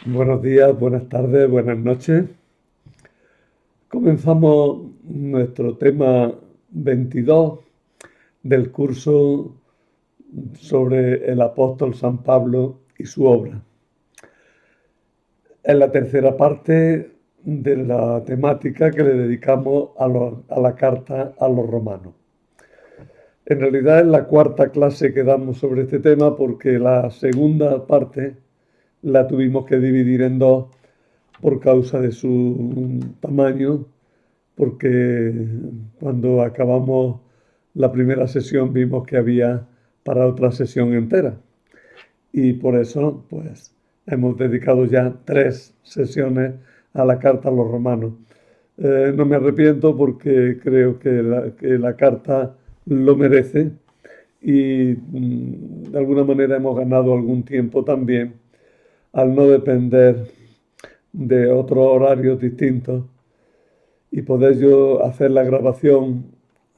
Buenos días, buenas tardes, buenas noches. Comenzamos nuestro tema 22 del curso sobre el apóstol San Pablo y su obra. Es la tercera parte de la temática que le dedicamos a la carta a los romanos. En realidad es la cuarta clase que damos sobre este tema porque la segunda parte la tuvimos que dividir en dos por causa de su tamaño, porque cuando acabamos la primera sesión vimos que había para otra sesión entera. Y por eso, pues, hemos dedicado ya 3 sesiones a la carta a los romanos. No me arrepiento porque creo que la carta lo merece y de alguna manera hemos ganado algún tiempo también al no depender de otros horarios distintos y poder yo hacer la grabación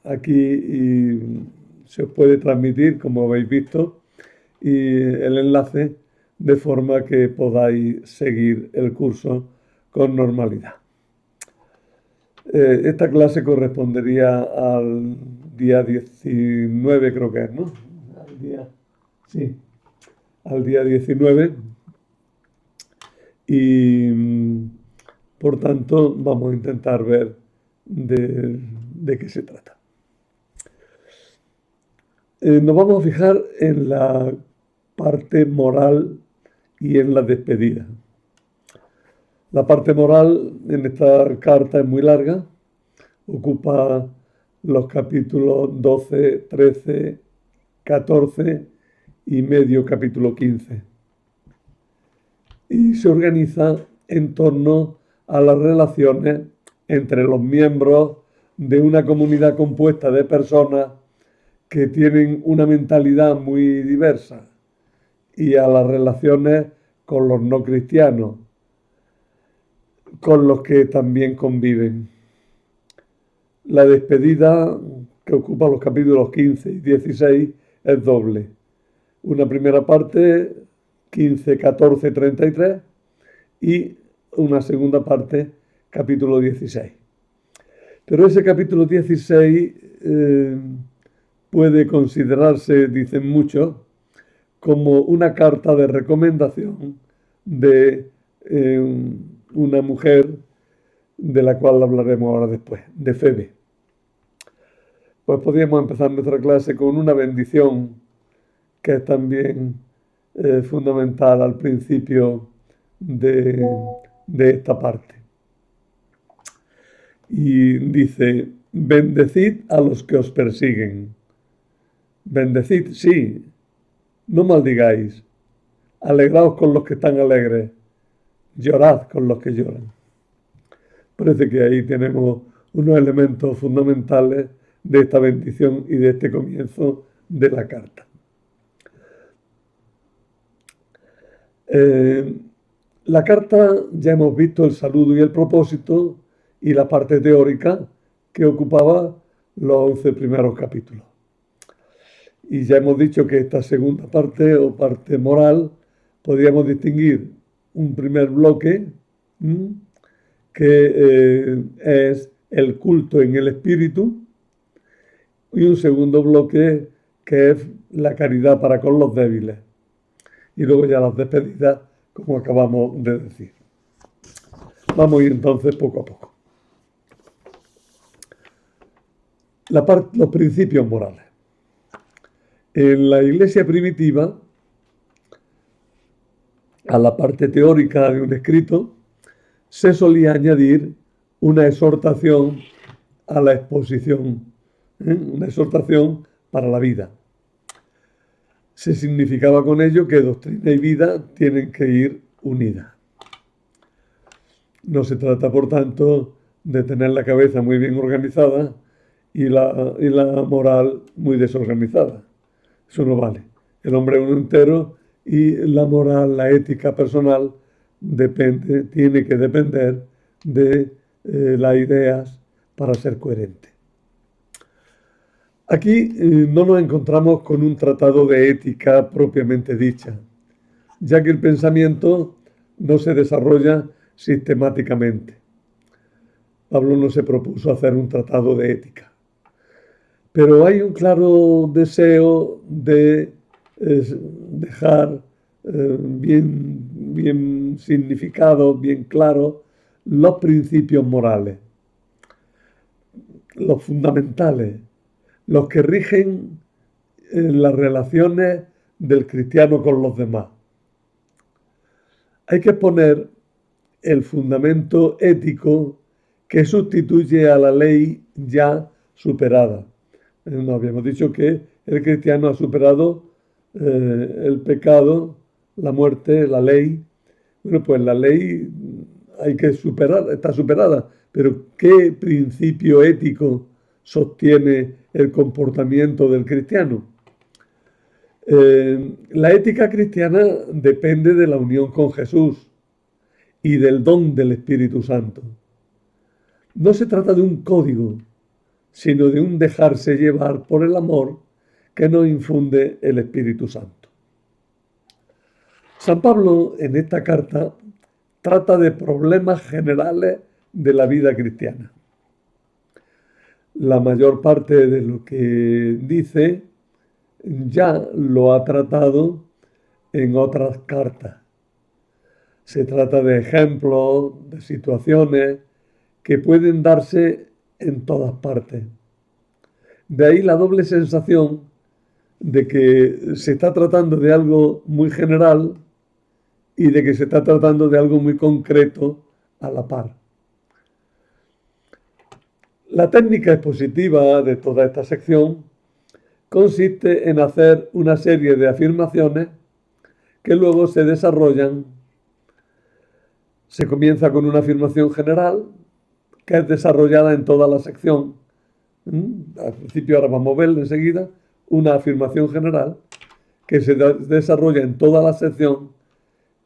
aquí y se os puede transmitir, como habéis visto, y el enlace de forma que podáis seguir el curso con normalidad. Esta clase correspondería al día 19, creo que es, ¿no? Sí, al día 19. Y por tanto vamos a intentar ver de qué se trata. Nos vamos a fijar en la parte moral y en la despedida. La parte moral en esta carta es muy larga, ocupa los capítulos 12, 13, 14 y medio capítulo 15. Y se organiza en torno a las relaciones entre los miembros de una comunidad compuesta de personas que tienen una mentalidad muy diversa y a las relaciones con los no cristianos, con los que también conviven. La despedida, que ocupa los capítulos 15 y 16, es doble. Una primera parte, 15, 14, 33, y una segunda parte, capítulo 16. Pero ese capítulo 16 puede considerarse, dicen muchos, como una carta de recomendación de una mujer de la cual hablaremos ahora después, de Febe. Pues podríamos empezar nuestra clase con una bendición que es también fundamental al principio de esta parte. Y dice, bendecid a los que os persiguen. Bendecid, sí, no maldigáis. Alegraos con los que están alegres. Llorad con los que lloran. Parece que ahí tenemos unos elementos fundamentales de esta bendición y de este comienzo de la carta. La carta ya hemos visto el saludo y el propósito y la parte teórica que ocupaba los 11 primeros capítulos. Y ya hemos dicho que esta segunda parte o parte moral podríamos distinguir un primer bloque que es el culto en el espíritu y un segundo bloque que es la caridad para con los débiles. Y luego ya las despedidas, como acabamos de decir. Vamos a ir entonces poco a poco. Los principios morales. En la iglesia primitiva, a la parte teórica de un escrito, se solía añadir una exhortación a la exposición, una exhortación para la vida. Se significaba con ello que doctrina y vida tienen que ir unidas. No se trata, por tanto, de tener la cabeza muy bien organizada y la moral muy desorganizada. Eso no vale. El hombre es uno entero y la moral, la ética personal, tiene que depender de las ideas para ser coherente. Aquí no nos encontramos con un tratado de ética propiamente dicha, ya que el pensamiento no se desarrolla sistemáticamente. Pablo no se propuso hacer un tratado de ética, pero hay un claro deseo de dejar bien significados, bien claros, los principios morales, los fundamentales, los que rigen las relaciones del cristiano con los demás. Hay que poner el fundamento ético que sustituye a la ley ya superada. Nos habíamos dicho que el cristiano ha superado el pecado, la muerte, la ley. Bueno, pues la ley hay que superar, está superada, pero ¿qué principio ético sostiene el comportamiento del cristiano? La ética cristiana depende de la unión con Jesús y del don del Espíritu Santo. No se trata de un código, sino de un dejarse llevar por el amor que nos infunde el Espíritu Santo. San Pablo en esta carta trata de problemas generales de la vida cristiana. La mayor parte de lo que dice ya lo ha tratado en otras cartas. Se trata de ejemplos, de situaciones que pueden darse en todas partes. De ahí la doble sensación de que se está tratando de algo muy general y de que se está tratando de algo muy concreto a la par. La técnica expositiva de toda esta sección consiste en hacer una serie de afirmaciones que luego se desarrollan. Se comienza con una afirmación general que es desarrollada en toda la sección. Al principio, ahora vamos a ver enseguida una afirmación general que se desarrolla en toda la sección,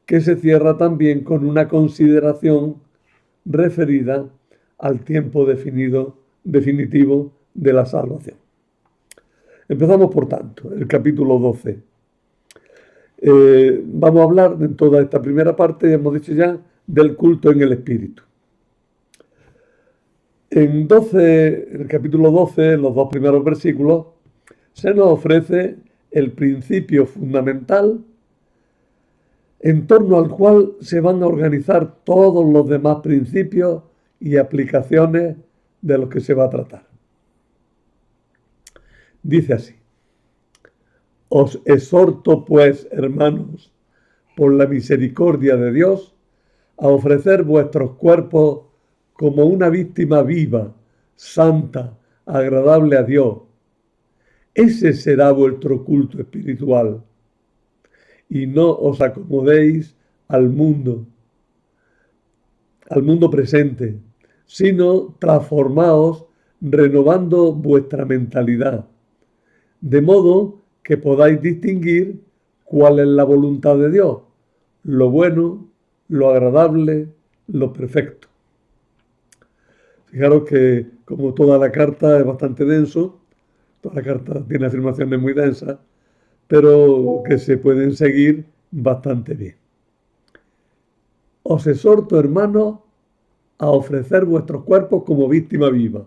que se cierra también con una consideración referida al tiempo definitivo de la salvación. Empezamos, por tanto, el capítulo 12. Vamos a hablar en toda esta primera parte, hemos dicho ya, del culto en el Espíritu. En el capítulo 12, en los dos primeros versículos, se nos ofrece el principio fundamental en torno al cual se van a organizar todos los demás principios y aplicaciones de los que se va a tratar. Dice así: os exhorto, pues, hermanos, por la misericordia de Dios, a ofrecer vuestros cuerpos como una víctima viva, santa, agradable a Dios. Ese será vuestro culto espiritual. Y no os acomodéis al mundo presente, sino transformaos renovando vuestra mentalidad, de modo que podáis distinguir cuál es la voluntad de Dios, lo bueno, lo agradable, lo perfecto. Fijaros que, como toda la carta es bastante denso, toda la carta tiene afirmaciones muy densas, pero que se pueden seguir bastante bien. Os exhorto, hermanos, a ofrecer vuestros cuerpos como víctima viva.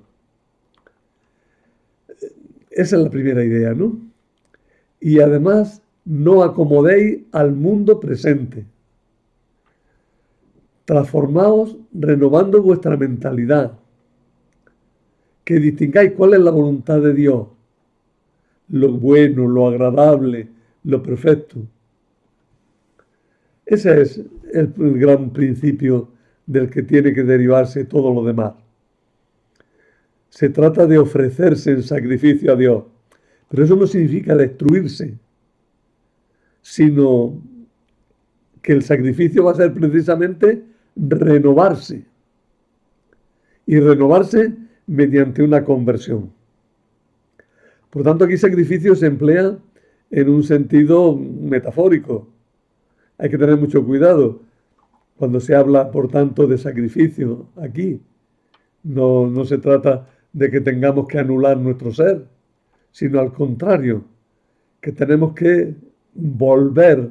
Esa es la primera idea, ¿no? Y además, no acomodéis al mundo presente. Transformaos renovando vuestra mentalidad. Que distingáis cuál es la voluntad de Dios. Lo bueno, lo agradable, lo perfecto. Ese es el gran principio del que tiene que derivarse todo lo demás. Se trata de ofrecerse en sacrificio a Dios, pero eso no significa destruirse, sino que el sacrificio va a ser precisamente renovarse, y renovarse mediante una conversión. Por tanto, aquí sacrificio se emplea en un sentido metafórico. Hay que tener mucho cuidado cuando se habla, por tanto, de sacrificio aquí. No se trata de que tengamos que anular nuestro ser, sino al contrario, que tenemos que volver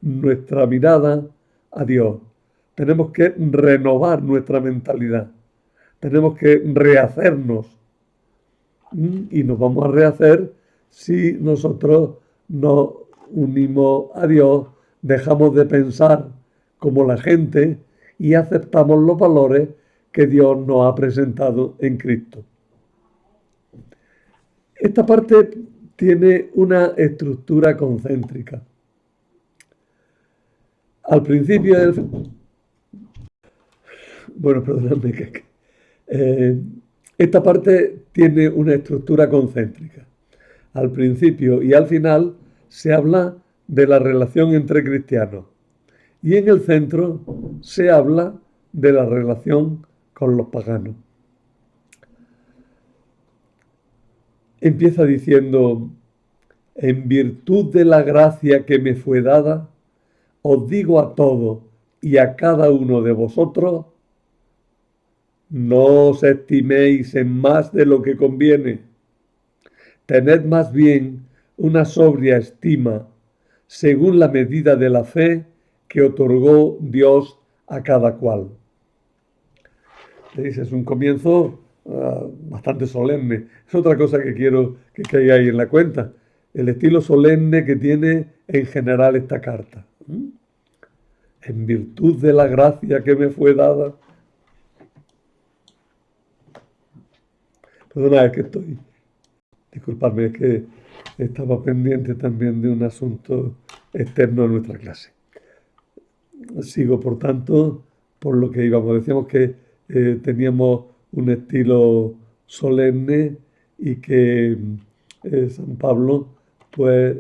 nuestra mirada a Dios. Tenemos que renovar nuestra mentalidad. Tenemos que rehacernos. Y nos vamos a rehacer si nosotros nos unimos a Dios, dejamos de pensar como la gente y aceptamos los valores que Dios nos ha presentado en Cristo. Esta parte tiene una estructura concéntrica. Al principio, bueno, perdóname, esta parte tiene una estructura concéntrica. Al principio y al final se habla de la relación entre cristianos y en el centro se habla de la relación con los paganos. Empieza diciendo: en virtud de la gracia que me fue dada, os digo a todos y a cada uno de vosotros, no os estiméis en más de lo que conviene. Tened más bien una sobria estima, según la medida de la fe que otorgó Dios a cada cual. Es un comienzo bastante solemne. Es otra cosa que quiero que caigáis en la cuenta. El estilo solemne que tiene en general esta carta. En virtud de la gracia que me fue dada. Perdona, es que disculpadme, es que estaba pendiente también de un asunto externo a nuestra clase. Sigo, por tanto, por lo que íbamos. Decíamos que teníamos un estilo solemne y que San Pablo pues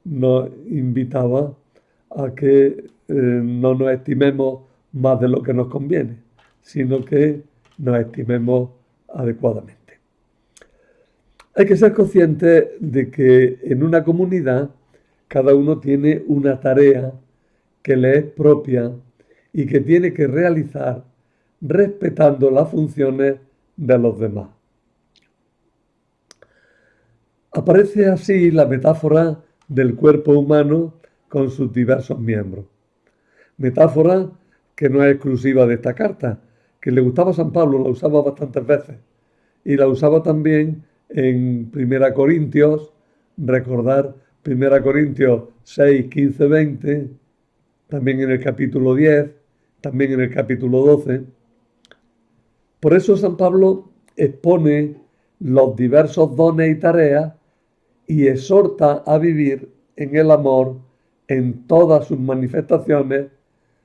nos invitaba a que no nos estimemos más de lo que nos conviene, sino que nos estimemos adecuadamente. Hay que ser conscientes de que en una comunidad cada uno tiene una tarea que le es propia y que tiene que realizar respetando las funciones de los demás. Aparece así la metáfora del cuerpo humano con sus diversos miembros. Metáfora que no es exclusiva de esta carta, que le gustaba a San Pablo, la usaba bastantes veces. Y la usaba también en 1 Corintios, recordar 1 Corintios 6, 15, 20, también en el capítulo 10, también en el capítulo 12. Por eso San Pablo expone los diversos dones y tareas y exhorta a vivir en el amor en todas sus manifestaciones,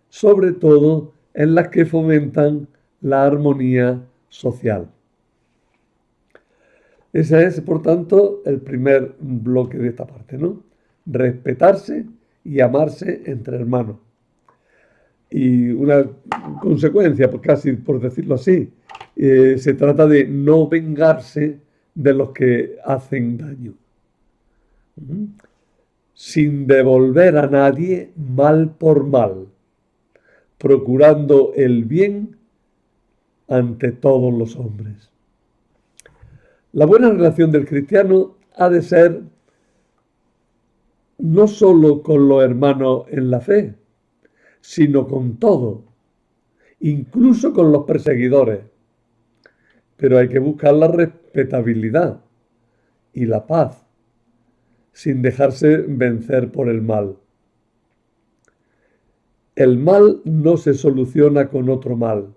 sobre todo en las que fomentan la armonía social. Ese es, por tanto, el primer bloque de esta parte, ¿no? Respetarse y amarse entre hermanos. Y una consecuencia, pues casi por decirlo así, se trata de no vengarse de los que hacen daño. Sin devolver a nadie mal por mal, procurando el bien ante todos los hombres. La buena relación del cristiano ha de ser no solo con los hermanos en la fe, sino con todo, incluso con los perseguidores. Pero hay que buscar la respetabilidad y la paz, sin dejarse vencer por el mal. El mal no se soluciona con otro mal,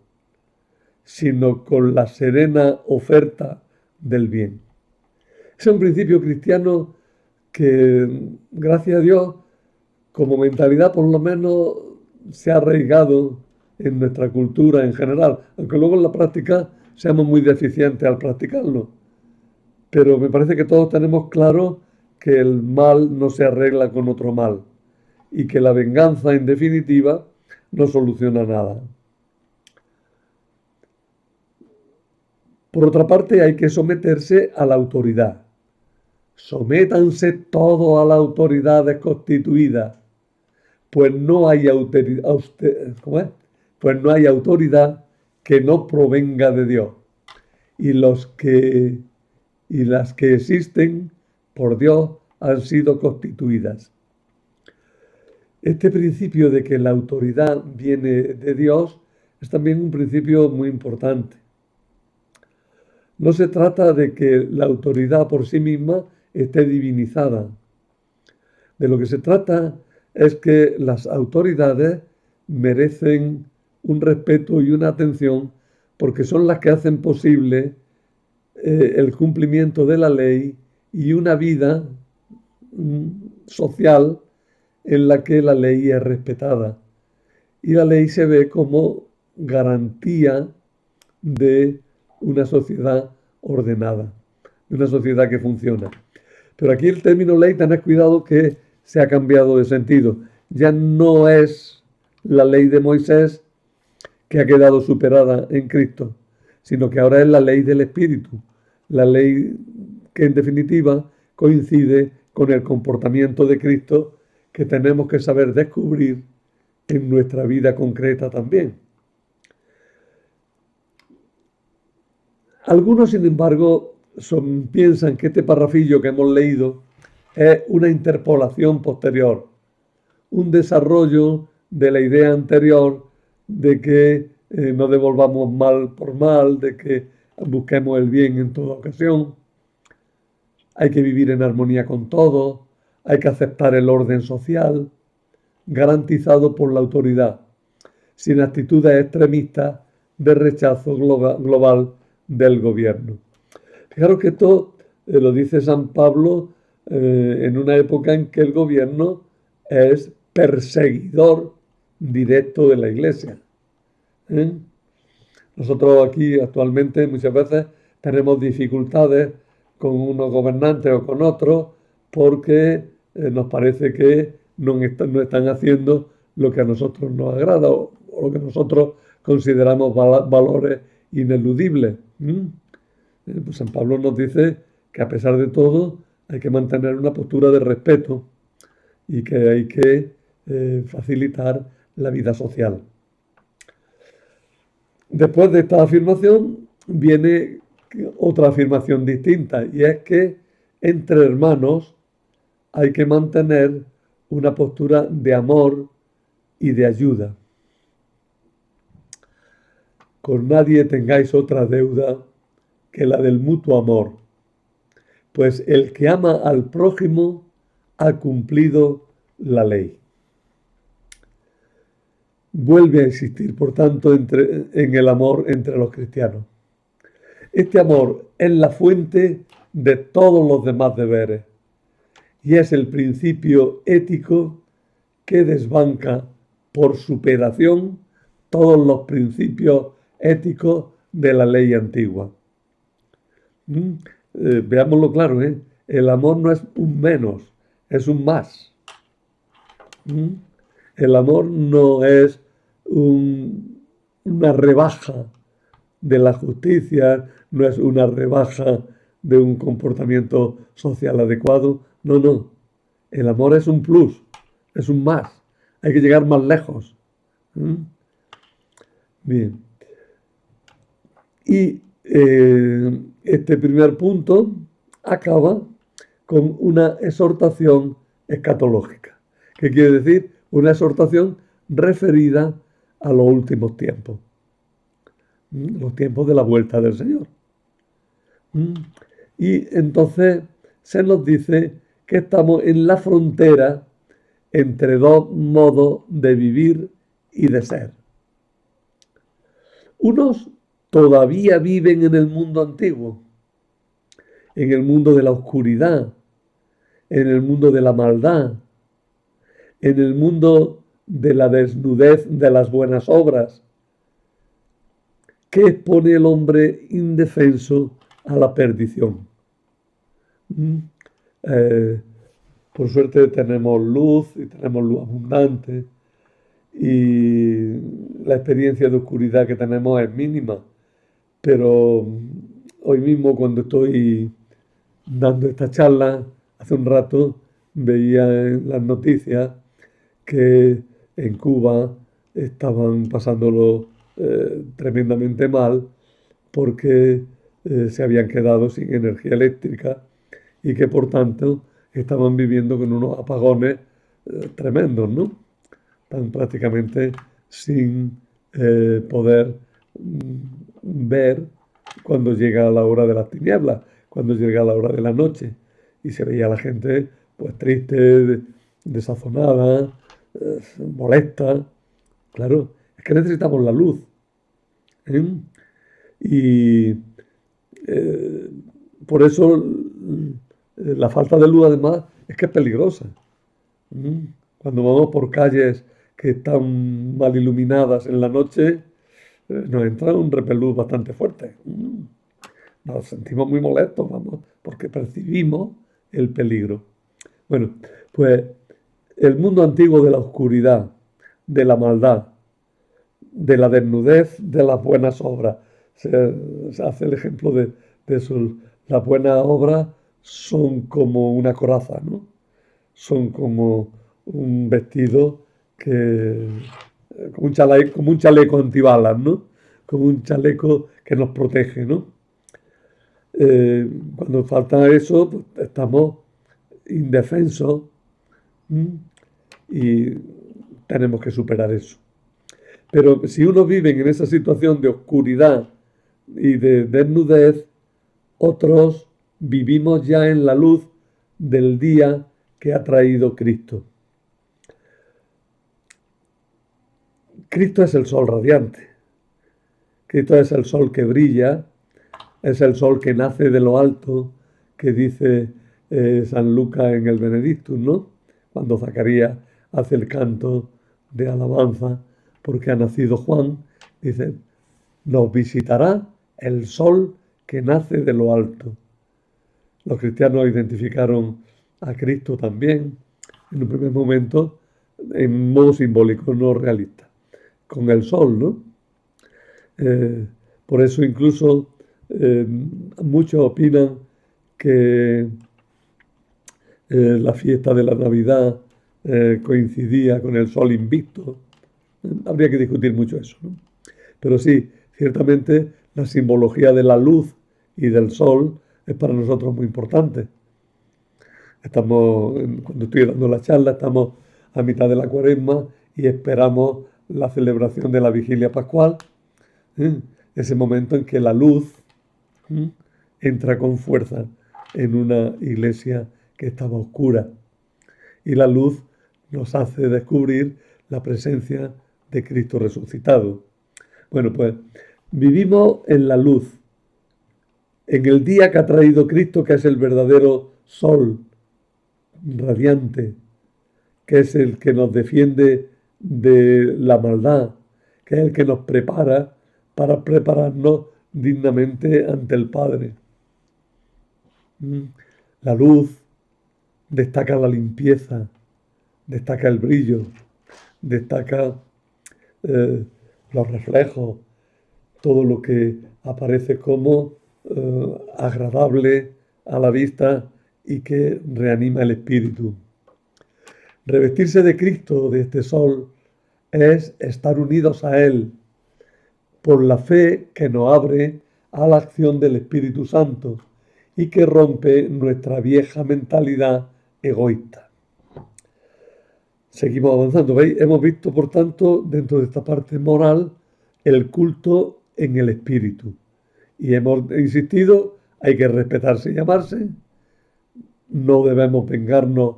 sino con la serena oferta del bien. Es un principio cristiano que, gracias a Dios, como mentalidad por lo menos se ha arraigado en nuestra cultura en general, aunque luego en la práctica seamos muy deficientes al practicarlo. Pero me parece que todos tenemos claro que el mal no se arregla con otro mal y que la venganza, en definitiva, no soluciona nada. Por otra parte, hay que someterse a la autoridad. Sométanse todos a las autoridades constituidas, pues no hay Pues no hay autoridad que no provenga de Dios. Y las que existen por Dios han sido constituidas. Este principio de que la autoridad viene de Dios es también un principio muy importante. No se trata de que la autoridad por sí misma esté divinizada. De lo que se trata es que las autoridades merecen un respeto y una atención porque son las que hacen posible el cumplimiento de la ley y una vida social en la que la ley es respetada. Y la ley se ve como garantía de una sociedad ordenada, de una sociedad que funciona. Pero aquí el término ley, tened cuidado que se ha cambiado de sentido. Ya no es la ley de Moisés que ha quedado superada en Cristo, sino que ahora es la ley del Espíritu, la ley que en definitiva coincide con el comportamiento de Cristo que tenemos que saber descubrir en nuestra vida concreta también. Algunos, sin embargo, piensan que este parrafillo que hemos leído es una interpolación posterior, un desarrollo de la idea anterior de que no devolvamos mal por mal, de que busquemos el bien en toda ocasión, hay que vivir en armonía con todos, hay que aceptar el orden social garantizado por la autoridad, sin actitudes extremistas de rechazo global del gobierno. Fijaros que esto lo dice San Pablo en una época en que el gobierno es perseguidor directo de la Iglesia. ¿Eh? Nosotros aquí actualmente muchas veces tenemos dificultades con unos gobernantes o con otros porque nos parece que no están haciendo lo que a nosotros nos agrada o lo que nosotros consideramos valores ineludibles. Pues San Pablo nos dice que a pesar de todo hay que mantener una postura de respeto y que hay que facilitar la vida social. Después de esta afirmación viene otra afirmación distinta y es que entre hermanos hay que mantener una postura de amor y de ayuda. Con nadie tengáis otra deuda que la del mutuo amor, pues el que ama al prójimo ha cumplido la ley. Vuelve a existir, por tanto, en el amor entre los cristianos. Este amor es la fuente de todos los demás deberes y es el principio ético que desbanca por superación todos los principios éticos de la ley antigua. Veámoslo claro, el amor no es un menos, es un más. El amor no es una rebaja de la justicia, no es una rebaja de un comportamiento social adecuado. No, no. El amor es un plus, es un más. Hay que llegar más lejos. Bien. Y este primer punto acaba con una exhortación escatológica. ¿Qué quiere decir? Una exhortación referida a los últimos tiempos. Los tiempos de la vuelta del Señor. Y entonces se nos dice que estamos en la frontera entre dos modos de vivir y de ser. Unos todavía viven en el mundo antiguo, en el mundo de la oscuridad, en el mundo de la maldad, en el mundo de la desnudez de las buenas obras, que expone al hombre indefenso a la perdición. Por suerte tenemos luz y tenemos luz abundante y la experiencia de oscuridad que tenemos es mínima, pero hoy mismo cuando estoy dando esta charla, hace un rato veía en las noticias que en Cuba estaban pasándolo tremendamente mal porque se habían quedado sin energía eléctrica y que por tanto estaban viviendo con unos apagones tremendos, ¿no? están prácticamente sin poder ver cuando llega la hora de las tinieblas, cuando llega la hora de la noche. Y se veía a la gente pues triste, desazonada, molesta. Claro, es que necesitamos la luz. ¿Eh? Y eh, por eso la falta de luz además es que es peligrosa. Cuando vamos por calles que están mal iluminadas en la noche, nos entra un repelús bastante fuerte. Nos sentimos muy molestos, vamos, porque percibimos el peligro. Bueno, pues el mundo antiguo de la oscuridad, de la maldad, de la desnudez de las buenas obras. Se hace el ejemplo de eso. Las buenas obras son como una coraza, ¿no? Son como un vestido que, como un chaleco antibalas, ¿no? Como un chaleco que nos protege, ¿no? Cuando falta eso, pues estamos indefensos. ¿m? Y tenemos que superar eso. Pero si uno vive en esa situación de oscuridad y de desnudez, otros vivimos ya en la luz del día que ha traído Cristo. Cristo es el sol radiante. Cristo es el sol que brilla, es el sol que nace de lo alto, que dice San Lucas en el Benedictus, ¿no? Cuando Zacarías hace el canto de alabanza porque ha nacido Juan, dice, nos visitará el sol que nace de lo alto. Los cristianos identificaron a Cristo también, en un primer momento, en modo simbólico, no realista, con el sol, ¿no? Por eso incluso muchos opinan que la fiesta de la Navidad coincidía con el sol invicto. Habría que discutir mucho eso, ¿no? Pero sí, ciertamente la simbología de la luz y del sol es para nosotros muy importante. Cuando estoy dando la charla, estamos a mitad de la Cuaresma y esperamos la celebración de la Vigilia Pascual, ¿eh? Ese momento en que la luz entra con fuerza en una iglesia que estaba oscura. Y la luz nos hace descubrir la presencia de Cristo resucitado. Bueno, pues vivimos en la luz, en el día que ha traído Cristo, que es el verdadero sol radiante, que es el que nos defiende de la maldad, que es el que nos prepara para prepararnos dignamente ante el Padre. La luz destaca la limpieza, destaca el brillo, destaca los reflejos, todo lo que aparece como agradable a la vista y que reanima el espíritu. Revestirse de Cristo, de este sol, es estar unidos a Él por la fe que nos abre a la acción del Espíritu Santo y que rompe nuestra vieja mentalidad egoísta. Seguimos avanzando. ¿Veis? Hemos visto, por tanto, dentro de esta parte moral, el culto en el espíritu. Y hemos insistido, hay que respetarse y amarse, no debemos vengarnos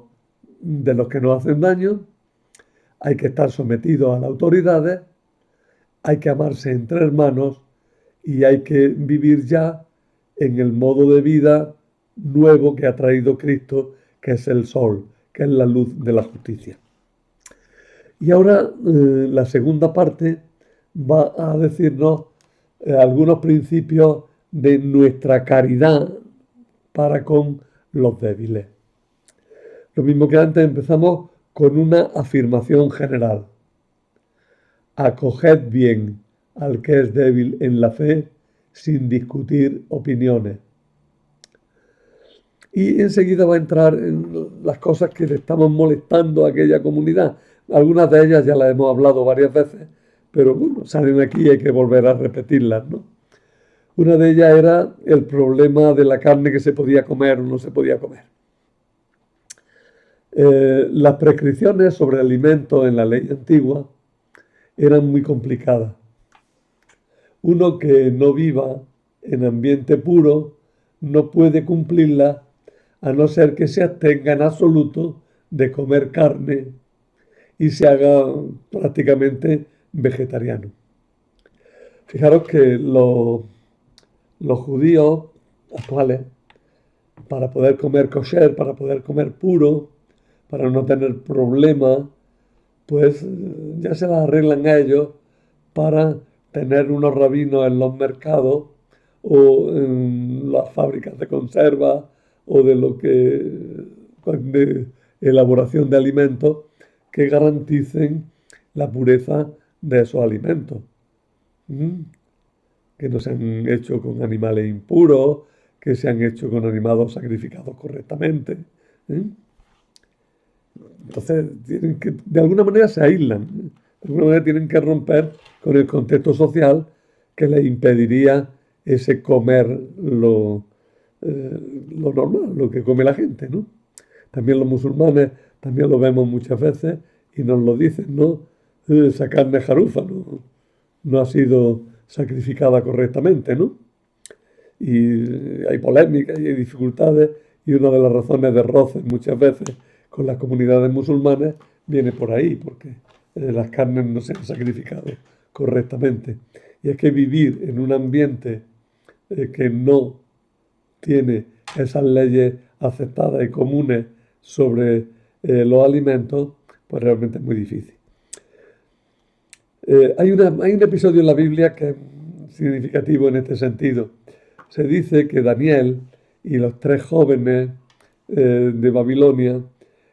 de los que nos hacen daño, hay que estar sometidos a las autoridades, hay que amarse entre hermanos y hay que vivir ya en el modo de vida nuevo que ha traído Cristo, que es el sol, que es la luz de la justicia. Y ahora la segunda parte va a decirnos algunos principios de nuestra caridad para con los débiles. Lo mismo que antes, empezamos con una afirmación general. Acoged bien al que es débil en la fe sin discutir opiniones. Y enseguida va a entrar en las cosas que le estamos molestando a aquella comunidad. Algunas de ellas ya las hemos hablado varias veces, pero bueno, salen aquí y hay que volver a repetirlas, ¿no? Una de ellas era el problema de la carne que se podía comer o no se podía comer. Las prescripciones sobre alimentos en la ley antigua eran muy complicadas. Uno que no viva en ambiente puro no puede cumplirlas a no ser que se abstenga en absoluto de comer carne y se haga prácticamente vegetariano. Fijaros que los judíos actuales, para poder comer kosher, para poder comer puro, para no tener problemas, pues ya se las arreglan a ellos para tener unos rabinos en los mercados o en las fábricas de conserva o de lo que de elaboración de alimentos que garanticen la pureza de esos alimentos. ¿Mm? Que no se han hecho con animales impuros, que se han hecho con animales sacrificados correctamente. ¿Eh? Entonces, de alguna manera se aíslan, ¿eh? De alguna manera tienen que romper con el contexto social que les impediría ese comer lo normal, lo que come la gente, ¿no? También los musulmanes, también lo vemos muchas veces y nos lo dicen, ¿no? Esa carne jarufa no ha sido sacrificada correctamente, ¿no? Y hay polémicas y hay dificultades y una de las razones de roces muchas veces con las comunidades musulmanas viene por ahí, porque las carnes no se han sacrificado correctamente. Y es que vivir en un ambiente que no tiene esas leyes aceptadas y comunes sobre los alimentos, pues realmente es muy difícil. Hay un episodio en la Biblia que es significativo en este sentido. Se dice que Daniel y los tres jóvenes de Babilonia,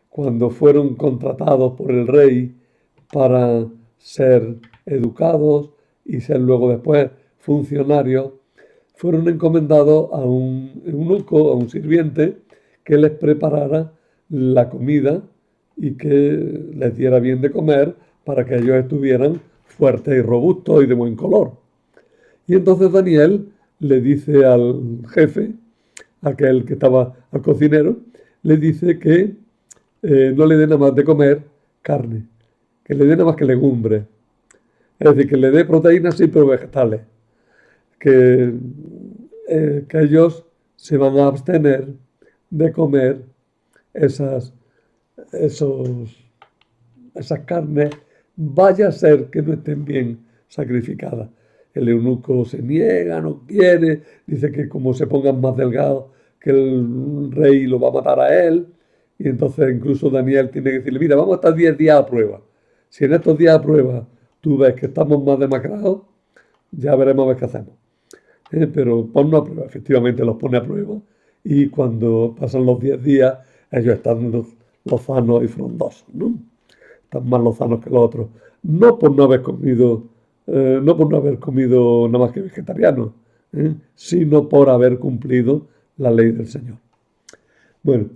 cuando fueron contratados por el rey para ser educados y ser luego después funcionarios, fueron encomendados a un eunuco, a un sirviente, que les preparara la comida y que les diera bien de comer para que ellos estuvieran fuertes y robustos y de buen color. Y entonces Daniel le dice al jefe, aquel que estaba al cocinero, le dice que no le dé nada más de comer carne, que le dé nada más que legumbres. Es decir, que le dé proteínas sí, pero vegetales. Que ellos se van a abstener de comer esas, esos, esas carnes, vaya a ser que no estén bien sacrificadas. El eunuco se niega, no quiere, dice que como se pongan más delgados, que el rey lo va a matar a él. Y entonces incluso Daniel tiene que decirle, mira, vamos a estar 10 días a prueba. Si en estos días a prueba tú ves que estamos más demacrados, ya veremos a ver qué hacemos. Pero ponnos a prueba, efectivamente los pone a prueba. Y cuando pasan los 10 días, ellos están lozanos y frondosos, ¿no? Están más lozanos que los otros. No por no haber comido, no por no haber comido nada más que vegetarianos, sino por haber cumplido la ley del Señor. Bueno,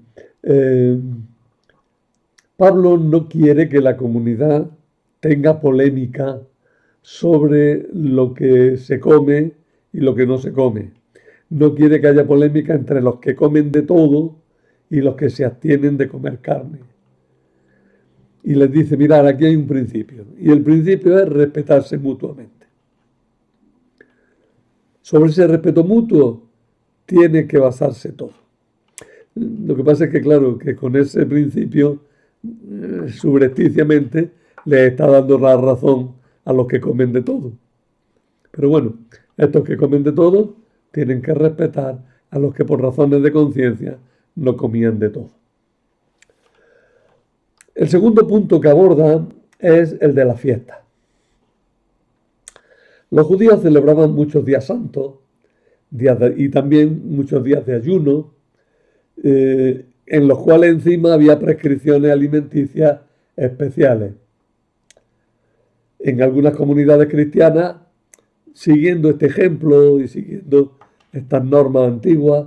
Pablo no quiere que la comunidad tenga polémica sobre lo que se come y lo que no se come. No quiere que haya polémica entre los que comen de todo y los que se abstienen de comer carne. Y les dice, mirad, aquí hay un principio. Y el principio es respetarse mutuamente. Sobre ese respeto mutuo tiene que basarse todo. Lo que pasa es que, claro, que con ese principio, subrepticiamente, le está dando la razón a los que comen de todo. Pero bueno, estos que comen de todo tienen que respetar a los que por razones de conciencia no comían de todo. El segundo punto que aborda es el de la fiesta. Los judíos celebraban muchos días santos y también muchos días de ayuno, en los cuales encima había prescripciones alimenticias especiales. En algunas comunidades cristianas, siguiendo este ejemplo y siguiendo estas normas antiguas,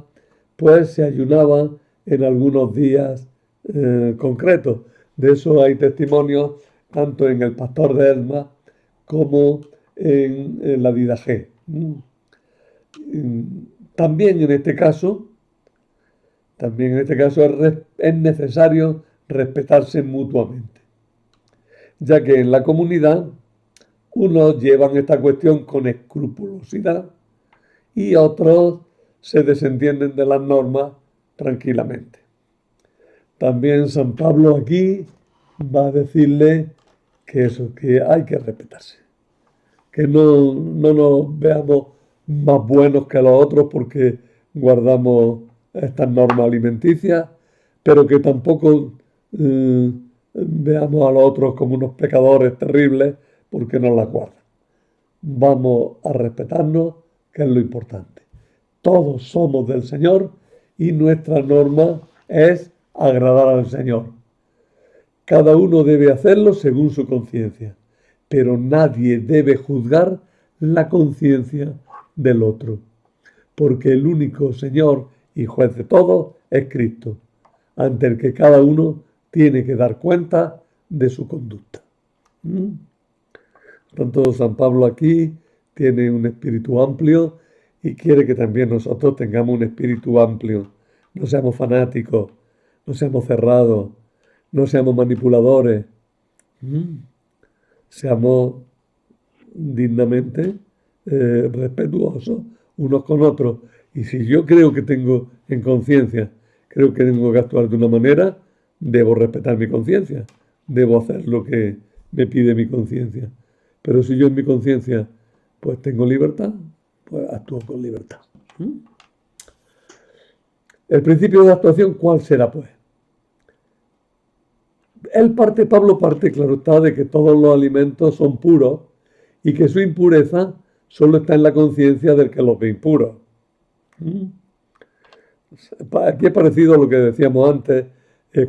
pues se ayunaba en algunos días concretos. De eso hay testimonios tanto en el Pastor de Elma como en la Didache. También en este caso es necesario respetarse mutuamente, ya que en la comunidad unos llevan esta cuestión con escrupulosidad y otros se desentienden de las normas tranquilamente. También San Pablo aquí va a decirle que eso, que hay que respetarse, que no nos veamos más buenos que los otros porque guardamos estas normas alimenticias, pero que tampoco veamos a los otros como unos pecadores terribles porque no las guardan. Vamos a respetarnos, que es lo importante. Todos somos del Señor y nuestra norma es agradar al Señor. Cada uno debe hacerlo según su conciencia, pero nadie debe juzgar la conciencia del otro, porque el único Señor y juez de todo es Cristo, ante el que cada uno tiene que dar cuenta de su conducta. Tanto San Pablo aquí tiene un espíritu amplio y quiere que también nosotros tengamos un espíritu amplio. No seamos fanáticos, no seamos cerrados, no seamos manipuladores. Seamos dignamente respetuosos unos con otros. Y si yo creo que tengo en conciencia, creo que tengo que actuar de una manera, debo respetar mi conciencia, debo hacer lo que me pide mi conciencia. Pero si yo en mi conciencia pues tengo libertad, pues actúo con libertad. El principio de actuación, ¿cuál será pues? Pablo parte, claro está, de que todos los alimentos son puros y que su impureza solo está en la conciencia del que los ve impuros. Aquí es parecido a lo que decíamos antes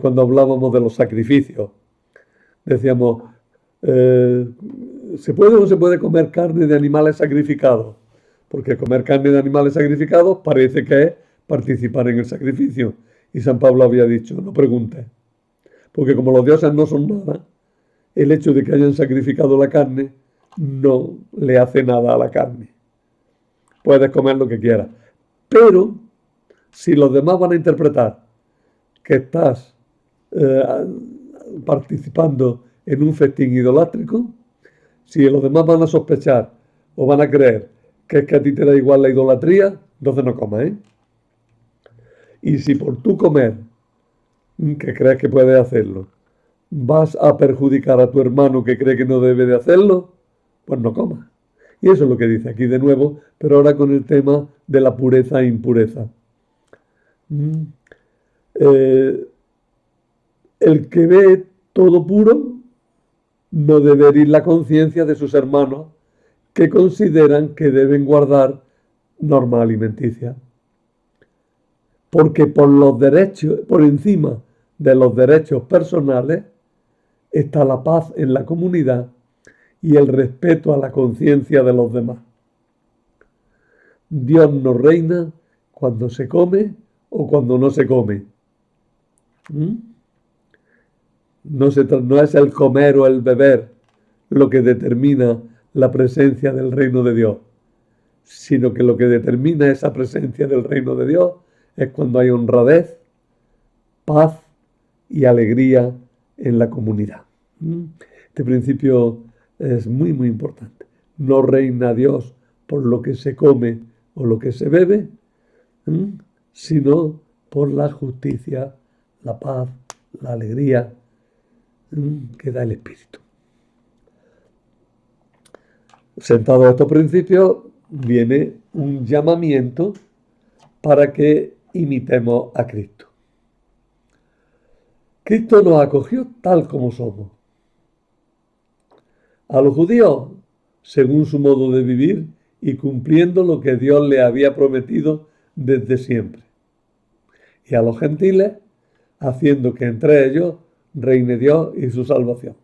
cuando hablábamos de los sacrificios. Decíamos, ¿se puede o no se puede comer carne de animales sacrificados? Porque comer carne de animales sacrificados parece que es participar en el sacrificio. Y San Pablo había dicho, no preguntes. Porque como los dioses no son nada, el hecho de que hayan sacrificado la carne no le hace nada a la carne. Puedes comer lo que quieras. Pero si los demás van a interpretar que estás participando en un festín idolátrico, si los demás van a sospechar o van a creer que es que a ti te da igual la idolatría, entonces no comas, ¿eh? Y si por tu comer, que crees que puedes hacerlo, vas a perjudicar a tu hermano que cree que no debe de hacerlo, pues no comas. Y eso es lo que dice aquí de nuevo, pero ahora con el tema de la pureza e impureza. El que ve todo puro no debe herir la conciencia de sus hermanos que consideran que deben guardar normas alimenticias. Porque por los derechos, por encima de los derechos personales, está la paz en la comunidad y el respeto a la conciencia de los demás. Dios no reina cuando se come o cuando no se come. No es el comer o el beber lo que determina la presencia del reino de Dios, sino que lo que determina esa presencia del reino de Dios es cuando hay honradez, paz y alegría en la comunidad. Este principio es muy, muy importante. No reina Dios por lo que se come o lo que se bebe, sino por la justicia, la paz, la alegría que da el Espíritu. Sentado a estos principios, viene un llamamiento para que imitemos a Cristo. Cristo nos acogió tal como somos. A los judíos, según su modo de vivir y cumpliendo lo que Dios le había prometido desde siempre. Y a los gentiles, haciendo que entre ellos reine Dios y su salvación.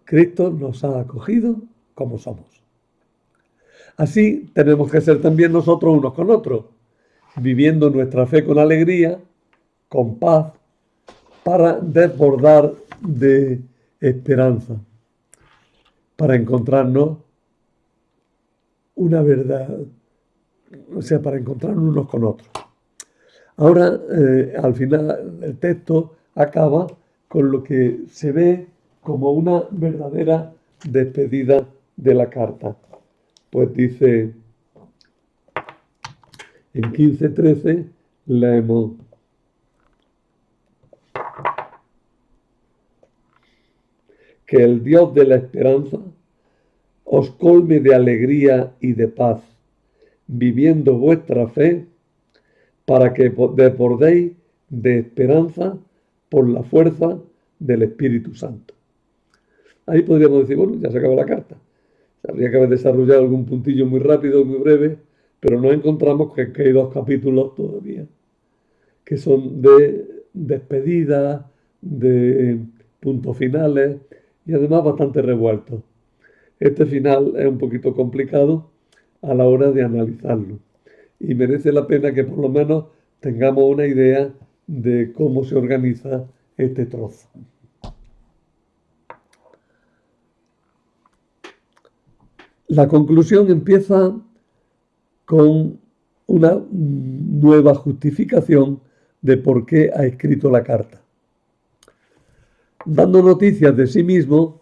Cristo nos ha acogido como somos. Así tenemos que ser también nosotros unos con otros, viviendo nuestra fe con alegría, con paz, para desbordar de esperanza, para encontrarnos una verdad, o sea, para encontrarnos unos con otros. Ahora, al final del texto, acaba con lo que se ve como una verdadera despedida de la carta. Pues dice, en 15:13 leemos: que el Dios de la esperanza os colme de alegría y de paz, viviendo vuestra fe, para que desbordéis de esperanza por la fuerza del Espíritu Santo. Ahí podríamos decir, bueno, ya se acabó la carta. Habría que haber desarrollado algún puntillo muy rápido, muy breve, pero nos encontramos que hay 2 capítulos todavía, que son de despedida, de puntos finales y además bastante revueltos. Este final es un poquito complicado a la hora de analizarlo y merece la pena que por lo menos tengamos una idea de cómo se organiza este trozo. La conclusión empieza con una nueva justificación de por qué ha escrito la carta. Dando noticias de sí mismo,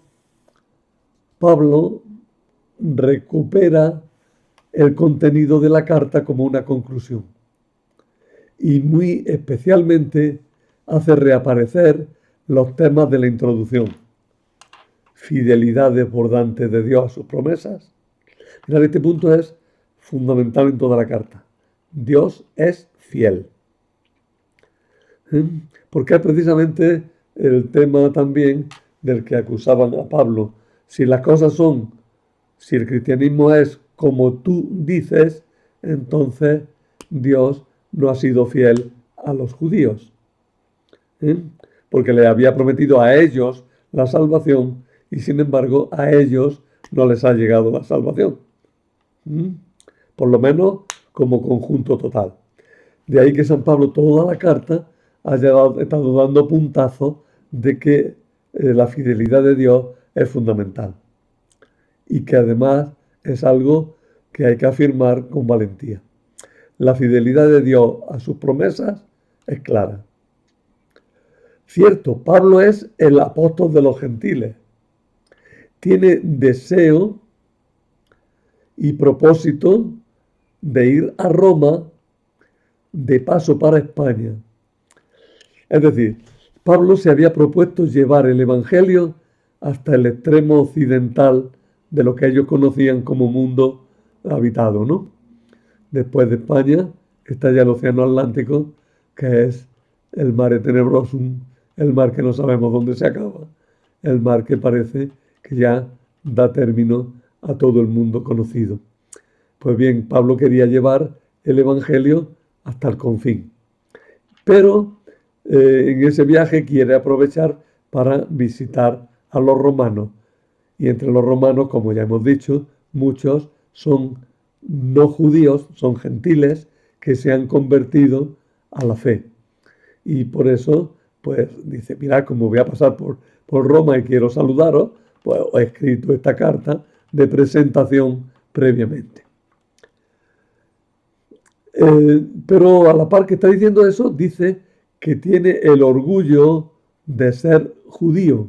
Pablo recupera el contenido de la carta como una conclusión y muy especialmente hace reaparecer los temas de la introducción: fidelidad desbordante de Dios a sus promesas. Mirad, este punto es fundamental en toda la carta. Dios es fiel. Porque es precisamente el tema también del que acusaban a Pablo. Si las cosas son, si el cristianismo es como tú dices, entonces Dios no ha sido fiel a los judíos. Porque le había prometido a ellos la salvación y sin embargo a ellos no les ha llegado la salvación. Por lo menos como conjunto total. De ahí que San Pablo toda la carta haya estado dando puntazos de que la fidelidad de Dios es fundamental y que además es algo que hay que afirmar con valentía. La fidelidad de Dios a sus promesas es clara. Cierto, Pablo es el apóstol de los gentiles. Tiene deseo y propósito de ir a Roma de paso para España. Es decir, Pablo se había propuesto llevar el Evangelio hasta el extremo occidental de lo que ellos conocían como mundo habitado, ¿no? Después de España está ya el Océano Atlántico, que es el mare tenebrosum, el mar que no sabemos dónde se acaba, el mar que parece que ya da término a todo el mundo conocido. Pues bien, Pablo quería llevar el Evangelio hasta el confín. Pero en ese viaje quiere aprovechar para visitar a los romanos. Y entre los romanos, como ya hemos dicho, muchos son no judíos, son gentiles que se han convertido a la fe. Y por eso, pues dice, mirad, como voy a pasar por Roma y quiero saludaros, pues he escrito esta carta de presentación previamente. Pero a la par que está diciendo eso, dice que tiene el orgullo de ser judío.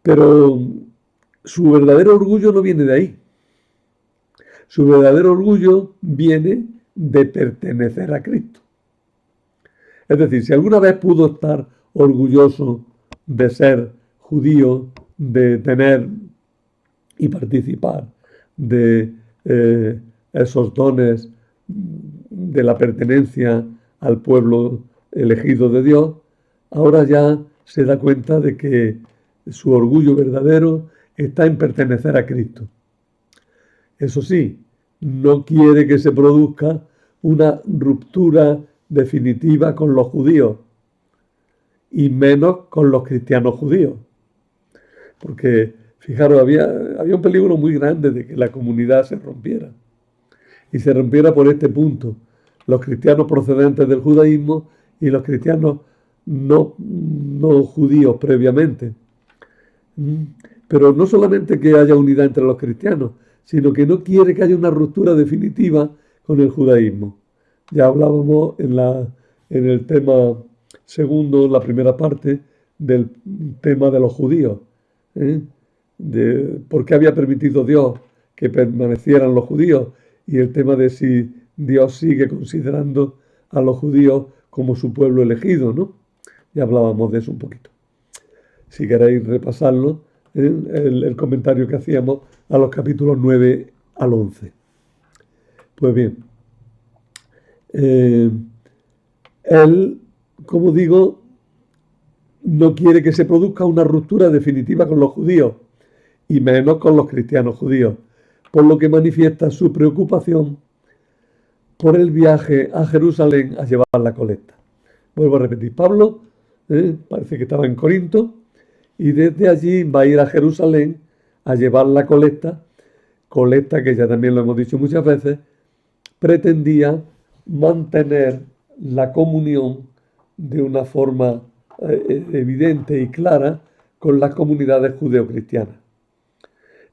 Pero su verdadero orgullo no viene de ahí. Su verdadero orgullo viene de pertenecer a Cristo. Es decir, si alguna vez pudo estar orgulloso de ser judío, de tener y participar de esos dones de la pertenencia al pueblo elegido de Dios, ahora ya se da cuenta de que su orgullo verdadero está en pertenecer a Cristo. Eso sí, no quiere que se produzca una ruptura definitiva con los judíos y menos con los cristianos judíos. Porque, fijaros, había un peligro muy grande de que la comunidad se rompiera. Y se rompiera por este punto: los cristianos procedentes del judaísmo y los cristianos no judíos previamente. Pero no solamente que haya unidad entre los cristianos, sino que no quiere que haya una ruptura definitiva con el judaísmo. Ya hablábamos en el tema Segundo, la primera parte del tema de los judíos, ¿eh? De por qué había permitido Dios que permanecieran los judíos y el tema de si Dios sigue considerando a los judíos como su pueblo elegido, ¿no? Ya hablábamos de eso un poquito. Si queréis repasarlo, el comentario que hacíamos a los capítulos 9 al 11. Pues bien, eh, él, como digo, no quiere que se produzca una ruptura definitiva con los judíos y menos con los cristianos judíos, por lo que manifiesta su preocupación por el viaje a Jerusalén a llevar la colecta. Vuelvo a repetir, Pablo parece que estaba en Corinto y desde allí va a ir a Jerusalén a llevar la colecta, colecta que ya también lo hemos dicho muchas veces, pretendía mantener la comunión de una forma evidente y clara con las comunidades judeocristianas.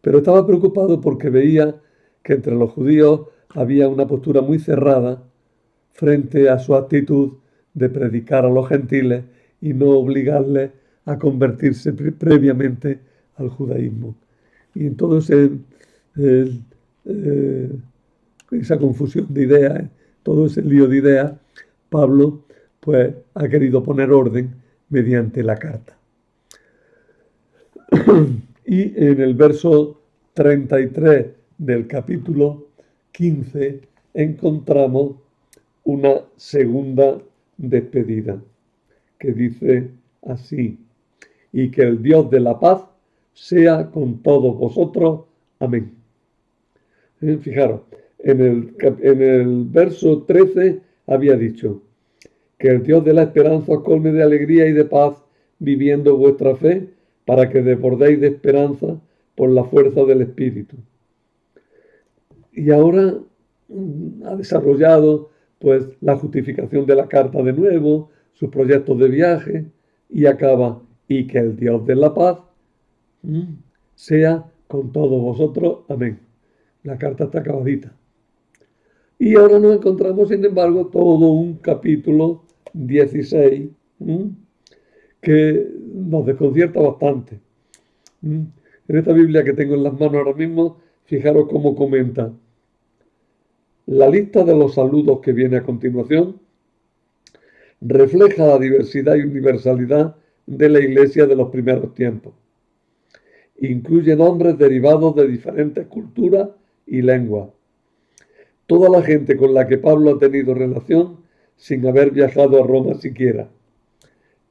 Pero estaba preocupado porque veía que entre los judíos había una postura muy cerrada frente a su actitud de predicar a los gentiles y no obligarles a convertirse previamente al judaísmo. Y entonces esa confusión de ideas, todo ese lío de ideas, Pablo pues ha querido poner orden mediante la carta. Y en el verso 33 del capítulo 15 encontramos una segunda despedida que dice así: y que el Dios de la paz sea con todos vosotros. Amén. Fijaros, en el verso 13 había dicho: que el Dios de la esperanza os colme de alegría y de paz viviendo vuestra fe, para que desbordéis de esperanza por la fuerza del Espíritu. Y ahora ha desarrollado pues la justificación de la carta de nuevo, sus proyectos de viaje, y acaba: y que el Dios de la paz sea con todos vosotros. Amén. La carta está acabadita. Y ahora nos encontramos, sin embargo, todo un capítulo 16 que nos desconcierta bastante. En esta Biblia que tengo en las manos ahora mismo, fijaros cómo comenta. La lista de los saludos que viene a continuación refleja la diversidad y universalidad de la Iglesia de los primeros tiempos. Incluye nombres derivados de diferentes culturas y lenguas. Toda la gente con la que Pablo ha tenido relación sin haber viajado a Roma siquiera.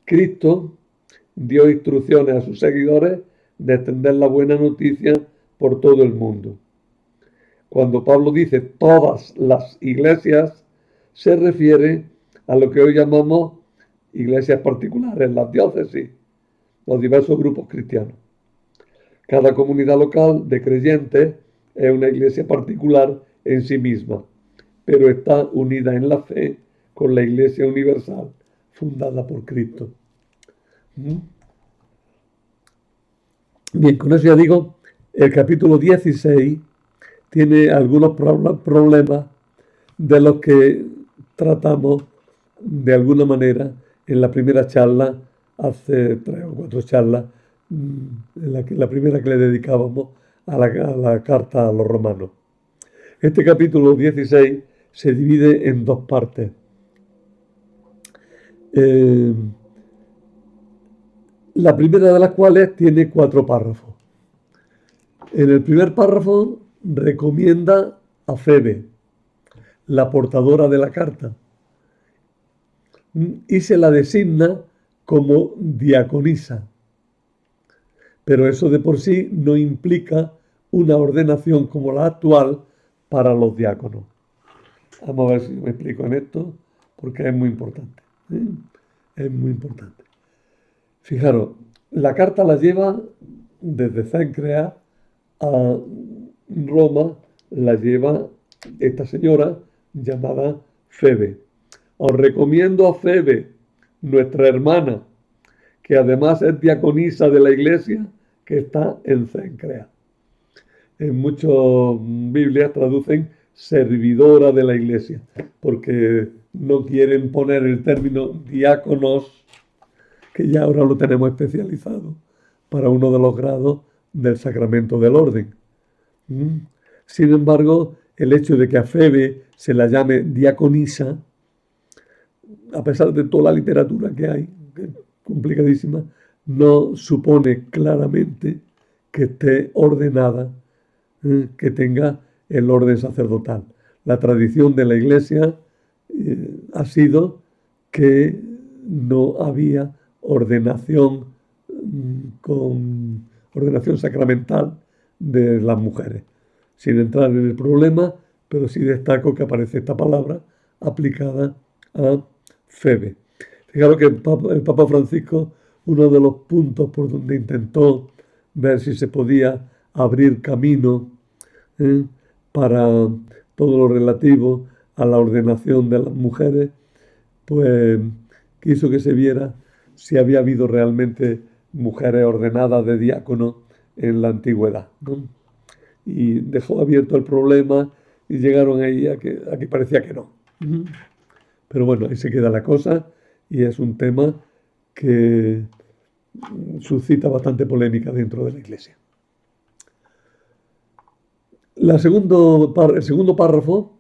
Cristo dio instrucciones a sus seguidores de extender la buena noticia por todo el mundo. Cuando Pablo dice todas las iglesias, se refiere a lo que hoy llamamos iglesias particulares, las diócesis, los diversos grupos cristianos. Cada comunidad local de creyentes es una iglesia particular en sí misma, pero está unida en la fe con la iglesia universal fundada por Cristo. Bien, con eso ya digo, el capítulo 16 tiene algunos problemas de los que tratamos de alguna manera en la primera charla, hace 3 o 4 charlas, en la primera que le dedicábamos a la carta a los romanos. Este capítulo 16 se divide en dos partes. La primera de las cuales tiene 4 párrafos. En el primer párrafo recomienda a Febe, la portadora de la carta, y se la designa como diaconisa. Pero eso de por sí no implica una ordenación como la actual para los diáconos. Vamos a ver si me explico en esto, porque es muy importante. Es muy importante. Fijaros, la carta la lleva desde Cencrea a Roma, la lleva esta señora llamada Febe. Os recomiendo a Febe, nuestra hermana, que además es diaconisa de la iglesia que está en Cencrea. En muchas Biblias traducen servidora de la iglesia, porque no quieren poner el término diáconos, que ya ahora lo tenemos especializado, para uno de los grados del sacramento del orden. Sin embargo, el hecho de que a Febe se la llame diaconisa, a pesar de toda la literatura que hay, que es complicadísima, no supone claramente que esté ordenada, que tenga el orden sacerdotal. La tradición de la Iglesia ha sido que no había ordenación con ordenación sacramental de las mujeres. Sin entrar en el problema, pero sí destaco que aparece esta palabra aplicada a Febe. Fijaros que el Papa Francisco, uno de los puntos por donde intentó ver si se podía abrir camino para todo lo relativo a la ordenación de las mujeres, pues quiso que se viera si había habido realmente mujeres ordenadas de diácono en la antigüedad, ¿no? Y dejó abierto el problema y llegaron ahí a que parecía que no. Pero bueno, ahí se queda la cosa y es un tema que suscita bastante polémica dentro de la Iglesia. El segundo párrafo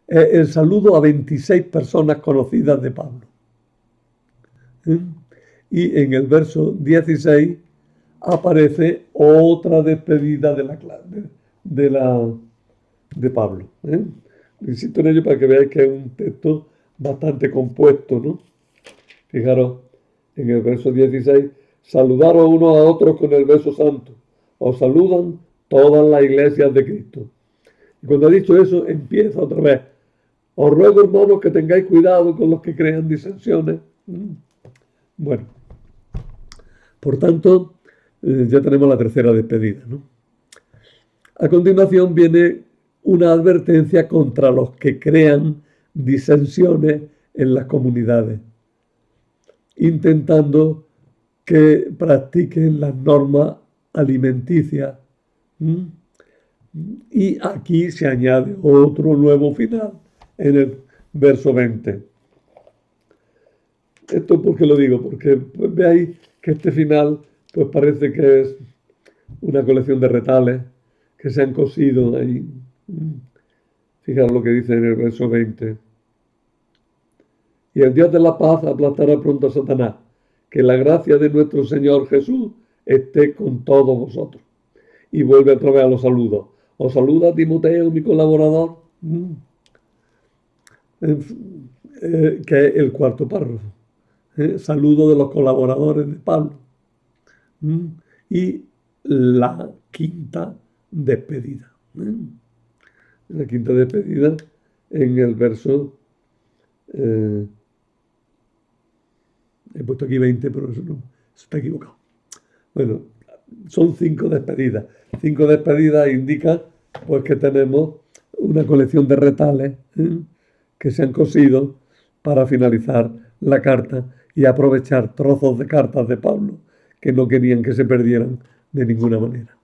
es el saludo a 26 personas conocidas de Pablo. Y en el verso 16 aparece otra despedida de Pablo. Insisto en ello para que veáis que es un texto bastante compuesto, ¿no? Fijaros, en el verso 16, saludaros unos a otros con el beso santo. Os saludan todas las iglesias de Cristo. Y cuando ha dicho eso, empieza otra vez. Os ruego, hermanos, que tengáis cuidado con los que crean disensiones. Bueno, por tanto, ya tenemos la tercera despedida, ¿no? A continuación viene una advertencia contra los que crean disensiones en las comunidades, intentando que practiquen las normas alimenticias. Y aquí se añade otro nuevo final en el verso 20. Esto porque lo digo, porque pues, veáis que este final pues parece que es una colección de retales que se han cosido ahí. Fijaros lo que dice en el verso 20. Y el Dios de la paz aplastará pronto a Satanás. Que la gracia de nuestro Señor Jesús esté con todos vosotros. Y vuelve otra vez a los saludos. Os saluda Timoteo, mi colaborador, que es el cuarto párrafo. Saludo de los colaboradores de Pablo. Y la quinta despedida. La quinta despedida en el verso... he puesto aquí 20, pero eso está equivocado. Bueno, son 5 despedidas. 5 despedidas indica pues que tenemos una colección de retales que se han cosido para finalizar la carta y aprovechar trozos de cartas de Pablo que no querían que se perdieran de ninguna manera.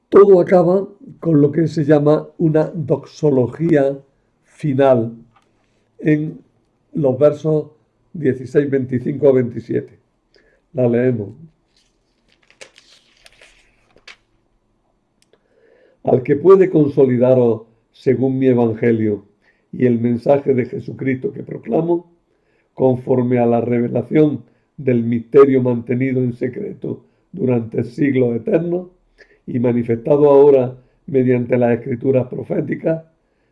Todo acaba con lo que se llama una doxología final en los versos 16, 25 a 27. La leemos. Al que puede consolidaros según mi evangelio y el mensaje de Jesucristo que proclamo, conforme a la revelación del misterio mantenido en secreto durante siglos eternos y manifestado ahora mediante las escrituras proféticas,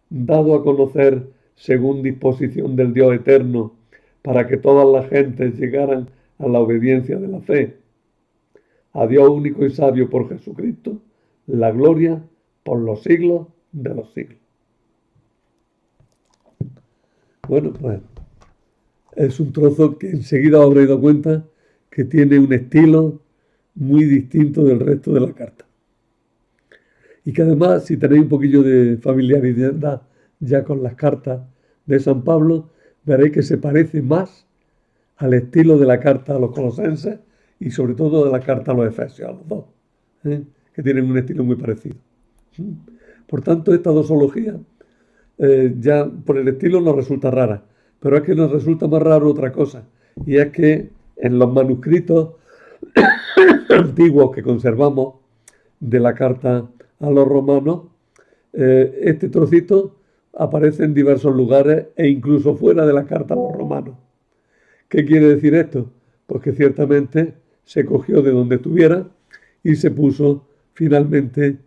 dado a conocer según disposición del Dios eterno, para que todas las gentes llegaran a la obediencia de la fe. A Dios único y sabio por Jesucristo, la gloria por los siglos de los siglos. Bueno, pues es un trozo que enseguida os habréis dado cuenta que tiene un estilo muy distinto del resto de la carta. Y que además, si tenéis un poquillo de familiaridad ya con las cartas de San Pablo, veréis que se parece más al estilo de la carta a los colosenses y sobre todo de la carta a los efesios, a los dos, que tienen un estilo muy parecido. Por tanto, esta dosología ya por el estilo nos resulta rara, pero es que nos resulta más raro otra cosa, y es que en los manuscritos antiguos que conservamos de la carta a los romanos, este trocito aparece en diversos lugares e incluso fuera de la carta a los romanos. ¿Qué quiere decir esto? Pues que ciertamente se cogió de donde estuviera y se puso finalmente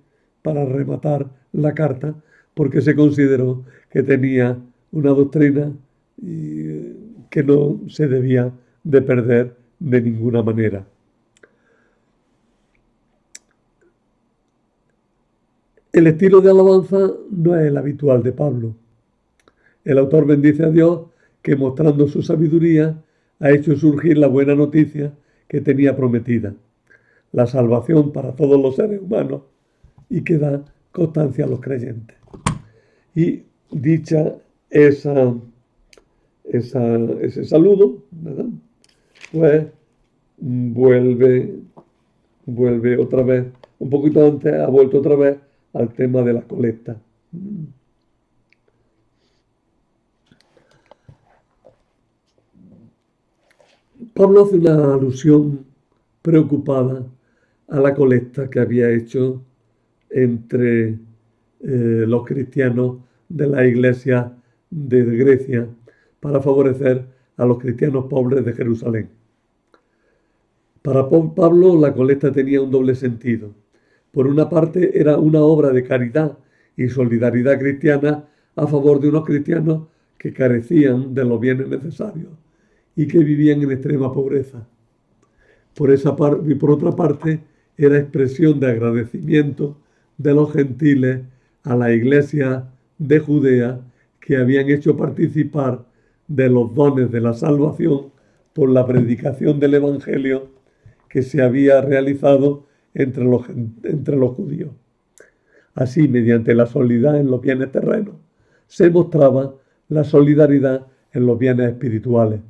para rematar la carta porque se consideró que tenía una doctrina que no se debía de perder de ninguna manera. El estilo de alabanza no es el habitual de Pablo. El autor bendice a Dios que mostrando su sabiduría ha hecho surgir la buena noticia que tenía prometida, la salvación para todos los seres humanos y que da constancia a los creyentes. Y dicha ese saludo, ¿verdad? Pues vuelve otra vez, un poquito antes ha vuelto otra vez al tema de la colecta. Pablo hace una alusión preocupada a la colecta que había hecho entre los cristianos de la iglesia de Grecia para favorecer a los cristianos pobres de Jerusalén. Para Pablo la colecta tenía un doble sentido. Por una parte era una obra de caridad y solidaridad cristiana a favor de unos cristianos que carecían de los bienes necesarios y que vivían en extrema pobreza. Y por otra parte era expresión de agradecimiento de los gentiles a la iglesia de Judea que habían hecho participar de los dones de la salvación por la predicación del Evangelio que se había realizado entre los judíos. Así, mediante la solidaridad en los bienes terrenos, se mostraba la solidaridad en los bienes espirituales.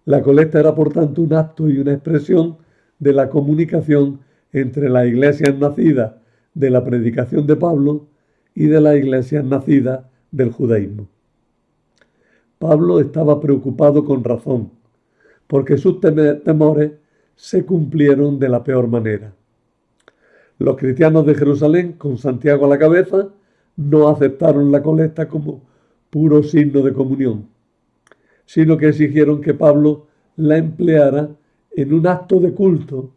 La colecta era, por tanto, un acto y una expresión de la comunicación entre las iglesias nacidas de la predicación de Pablo y de las iglesias nacidas del judaísmo. Pablo estaba preocupado con razón, porque sus temores se cumplieron de la peor manera. Los cristianos de Jerusalén, con Santiago a la cabeza, no aceptaron la colecta como puro signo de comunión, sino que exigieron que Pablo la empleara en un acto de culto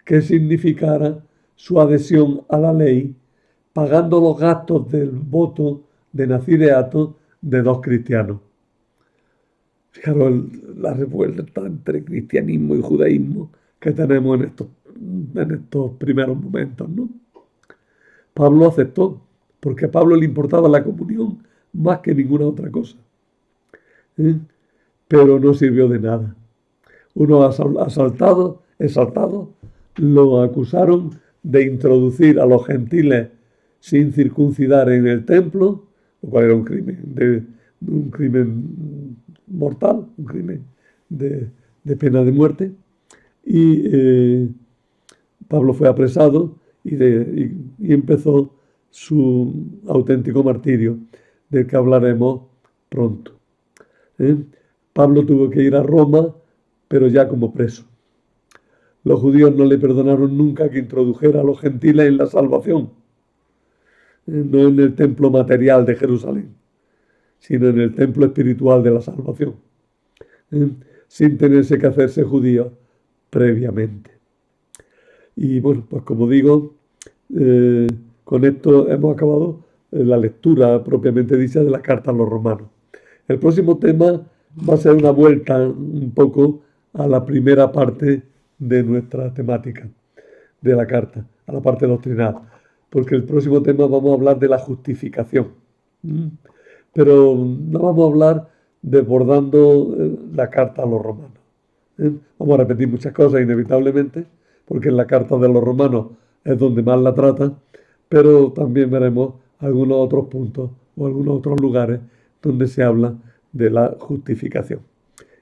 que significara su adhesión a la ley, pagando los gastos del voto de nazireato de 2 cristianos. Fijaros la revuelta entre cristianismo y judaísmo que tenemos en estos primeros momentos, ¿no? Pablo aceptó, porque a Pablo le importaba la comunión más que ninguna otra cosa. Pero no sirvió de nada. Unos exaltados, lo acusaron de introducir a los gentiles sin circuncidar en el templo, lo cual era un crimen mortal, un crimen de pena de muerte. Y Pablo fue apresado y empezó su auténtico martirio, del que hablaremos pronto. Pablo tuvo que ir a Roma, pero ya como preso. Los judíos no le perdonaron nunca que introdujera a los gentiles en la salvación, no en el templo material de Jerusalén, sino en el templo espiritual de la salvación, sin tenerse que hacerse judío previamente. Y bueno, pues como digo, con esto hemos acabado la lectura propiamente dicha de la carta a los romanos. El próximo tema va a ser una vuelta un poco a la primera parte de nuestra temática de la carta, a la parte doctrinal, porque el próximo tema vamos a hablar de la justificación. Pero no vamos a hablar desbordando la carta a los romanos. Vamos a repetir muchas cosas inevitablemente, porque en la carta de los romanos es donde más la trata, pero también veremos algunos otros puntos o algunos otros lugares donde se habla de la justificación.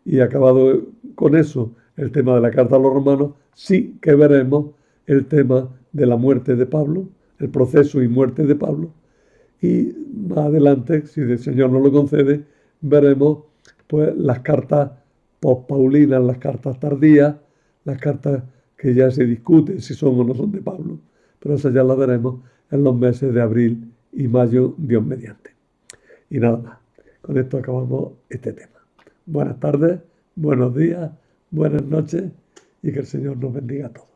Y acabado con eso el tema de la carta a los romanos, sí que veremos el tema de la muerte de Pablo, el proceso y muerte de Pablo. Y más adelante, si el Señor nos lo concede, veremos pues las cartas post-paulinas, las cartas tardías, las cartas que ya se discuten si son o no son de Pablo, pero esas ya las veremos en los meses de abril y mayo, Dios mediante. Y nada más, con esto acabamos este tema. Buenas tardes, buenos días, buenas noches y que el Señor nos bendiga a todos.